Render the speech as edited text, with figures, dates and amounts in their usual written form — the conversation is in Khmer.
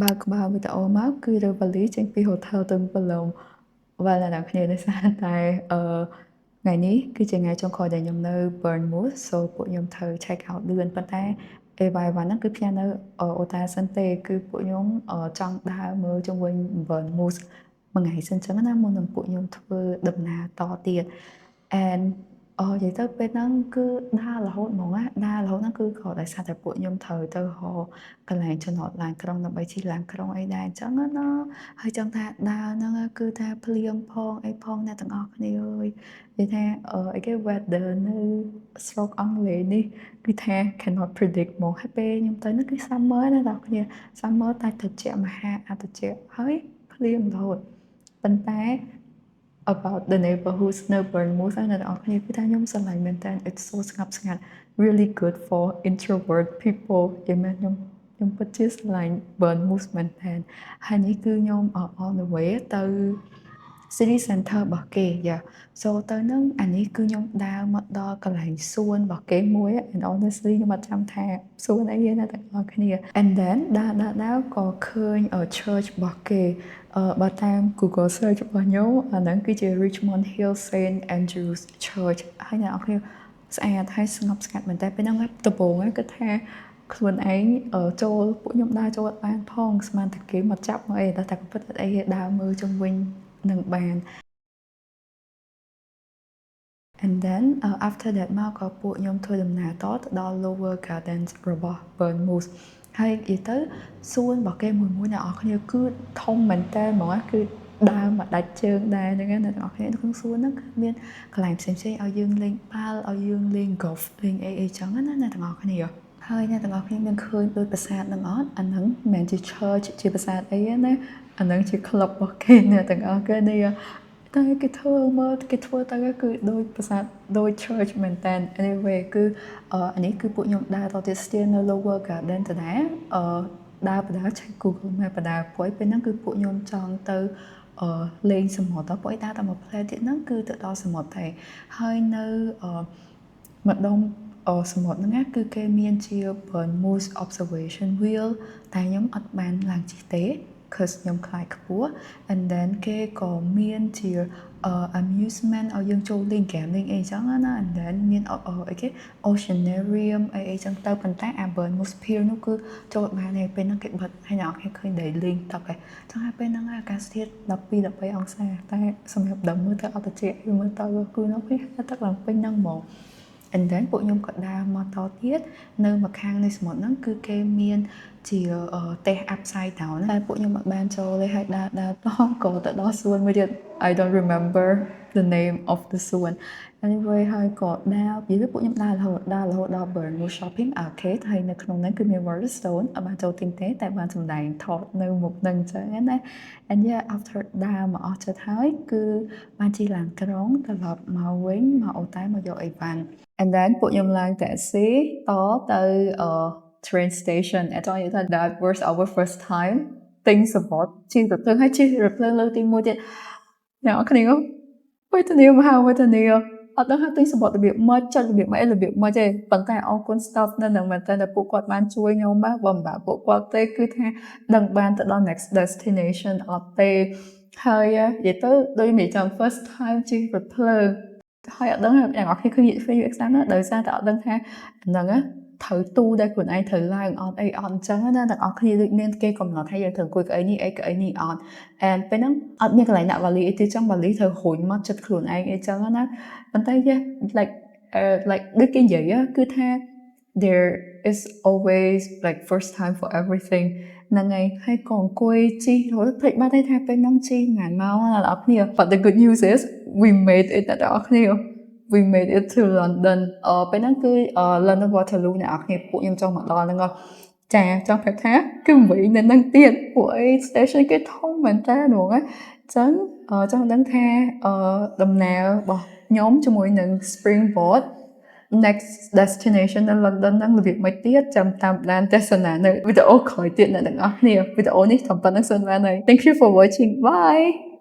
បើកវីដេអូមកគឺរើវ៉ាលីចេញពី hotel ទៅបឡុងvà là đặc biệt là sao tại ngày ní cứ chừng ngày trong khỏi để nhom nơi Bournemouth so bộ nhom thời check out lươn bắt tay e vài và nó cứ piano ở Ota Sante cứ bộ nhom ở trong đá mơ trong quanh Bournemouth mà ngày sinh chẳng nó muốn làm bộ nhom thưa đầm nà to tiền and vậy tới bên nó cứ đa là hốt mong á đa là hốt nó cứ gọi tại sao tại bộ nhom thời tới họ cái làng cho nó làng trong nó bay chi làng trong ấy đài chẳng nó hơi trong ta đa nó cứ ta pliêm phong ấy phong nè thằng óc này ơi vậy ta cái weather nó stroke on lệ đi cứ ta cannot predict một happy nhưng tới nó cứ summer nó đọc như summer ta thật trẻ mà ha thật trẻ hơi pliêm thôi bên tay about the neighborhoods near Bournemouth and ở đây cái ta nhóm sân lại maintain it's so ngập really good for introvert people vậy mà nhóm purchase lại Bournemouth maintain hai ní cứ nhóm ở on the way từ city center bờ kè dạ so tới nó anh ấy cứ nhóm đào mất đo cái lại xuân bờ kè muối and honestly nhưng mà trăm thà xuân ấy là tất cả cái này and then đã có khơi ở church bờ kè bà tam Google search bà nhớ nó cứ chỉ Richmond Hill Saint Andrews Church hay là khi sẽ thấy ngập ngặt mình ta bên nó ngấp tập bộ ấy cái thaខ្លួនឯងចូលពួកខ្ញុំដើរចូលបានផងស្មានតែគេមកចាប់មកអីតែក៏ពិតអីដើរមើលជុំវិញនឹងបាន and then after that មកក៏ពួកខ្ញុំធ្វើដំណើរតទៅដល់ Lower Gardens របស់ Bournemouth ហើយនិយាយទៅសួនរបស់គេមួយអ្នកនរគ្នាគឺធំមែនតើហ្មងគឺដើរមកដាច់ជើងដែរហ្នឹងណាអ្នកនរគ្នាក្នុងសួនហ្នឹងគឺមានកន្លែងផ្សេងៗឲ្យយើងលេងបាល់ឲ្យយើងលេង golf លេងអីចឹងណាអ្នកនរគ្នាហើយអ្នកទាំងអស់គ្នាមានឃើញដូចប្រាសាទនឹងអត់អាហ្នឹងមិនមែនជា church ជាប្រាសាទអីណាអាហ្នឹងជា club របស់គេអ្នកទាំងអស់គ្នាតែគេធ្វើមើលគេធ្វើទៅគឺដូចប្រាសាទដូច church មែនតើ anyway គឺអានេះគឺពួកខ្ញុំដើរទៅស្ទៀននៅ Lower Garden ទៅដែរដើរឆែក Google Map ដើរព្រោះពេលហ្នឹងគឺពួកខ្ញុំចង់ទៅលេងសមុទ្រទៅព្រោះដើរតែមួយផ្លែទៀតហ្នឹងគឺទៅដល់សមុទ្រតែហើយនៅម្ដុំសមុទ្រហ្នឹងគឺគេមានជា Bournemouth observation wheel តែខ្ញុំអត់បានឡើងជិះទេ cause ខ្ញុំខ្លាចខ្ពស់ and then គេក៏មានជា amusement ឲ្យយើងចូលលេងហ្គេមលេងអីចឹងណា and then មានអីគេ oceanarium អីចឹងទៅប៉ុន្តែអា Bournemouth Pier នោះគឺចូលបានហើយពេលហ្នឹងគេបិទហើយអ្នកនរគ្នាឃើញតែលេងទឹកហើយចឹងហើយពេលហ្នឹងអាកាសធាតុ12-13អង្សាតែសម្រាប់ដើមមើលទៅអត់ត្រជាក់មើលទៅគឺនោះគេទឹកឡើងពេញហ្នឹងហ្មងand then ពួកខ្ញុំក៏ដើរមកតទៀតនៅម្ខាងនៃសមុទ្រហ្នឹងគឺគេមានជាទេស upside down តែពួកខ្ញុំអត់បានចូលទេហើយដើរក៏ទៅដល់សួនមួយទៀត I don't remember the name of the សួន anyway ហើយក៏ដើរនិយាយទៅពួកខ្ញុំដើររហូតដល់ Bournemouth Shopping Arcade ហើយនៅក្នុងហ្នឹងគឺមាន Waterstone អត់បានចូលទិញទេតែបានសម្ដែងថតនៅមុខហ្នឹងចឹងណា and yeah after ដើរមកអស់ចិត្តហើយគឺបានជិះឡានក្រុងត្រឡប់មកវិញមកអូតែមកយកអីវ៉ាន់ and then ពួកខ្ញុំឡើង taxi ទៅtrain station អត់ចង់និយាយថា that was our first time things about ជិះរថភ្លើងហើយជិះរថភ្លើងលើកទី1ទៀតអ្នកនរគ្នាវេទនាមហាវេទនាអត់ដឹងថាទិញសម្បត្តិរបៀបម៉េចចាត់របៀបម៉េចរបៀបម៉េចទេប៉ុន្តែអរគុណ staff នៅនឹងមែនតើពួកគាត់បានជួយខ្ញុំបាទបើមិនបាទពួកគាត់ទេគឺថាដឹងបានទៅដល់ next destination អត់ទេហើយនិយាយទៅដូចមានចាំ first time ជិះរថភ្លើងហើយអត់ដឹងថាអ្នកនរគ្នាឃើញ free exam ណាដោយសារតែអត់ដឹងថាហ្នឹងណាត្រូវទូដែលខ្លួនឯងត្រូវឡើងអត់អីអត់អញ្ចឹងណាទាំងអស់គ្នាដូចមានគេកំណត់ថាយើងត្រូវអង្គុយកៅអីនេះអត់ and ពេលហ្នឹងអត់មានកន្លែងដាក់វ៉ាលីអីទេចឹងវ៉ាលីត្រូវរុញមកចិត្តខ្លួនឯងអីចឹងណាប៉ុន្តែ like ដូចគេនិយាយគឺថា there is always like first time for everything ហ្នឹងហើយក៏អង្គុយជិះរត់ភ្លេចបាត់ថាពេលហ្នឹងជិះងាយមកណាអ្នកនរគ្នា but the good news is we made it អ្នកនរគ្នាwe made it to London ពេលហ្នឹងគឺ London Waterloo អ្នកនរគ្នាពួកខ្ញុំចង់មកដល់ហ្នឹងចាចង់ប្រាប់ថាគឺវិញនៅនឹងទៀតពួកអី station គេធំមែនតើហ្មងអញ្ចឹងចង់ដឹងថាដំណើររបស់ខ្ញុំជាមួយនឹង Springboard next destination នៅ London ហ្នឹងរបៀបម៉េចទៀតចាំតាមដានទស្សនានៅវីដេអូក្រោយទៀតអ្នកទាំងអស់គ្នាវីដេអូនេះត្រឹមប៉ុណ្្នឹងសិនបានហើយ Thank you for watching bye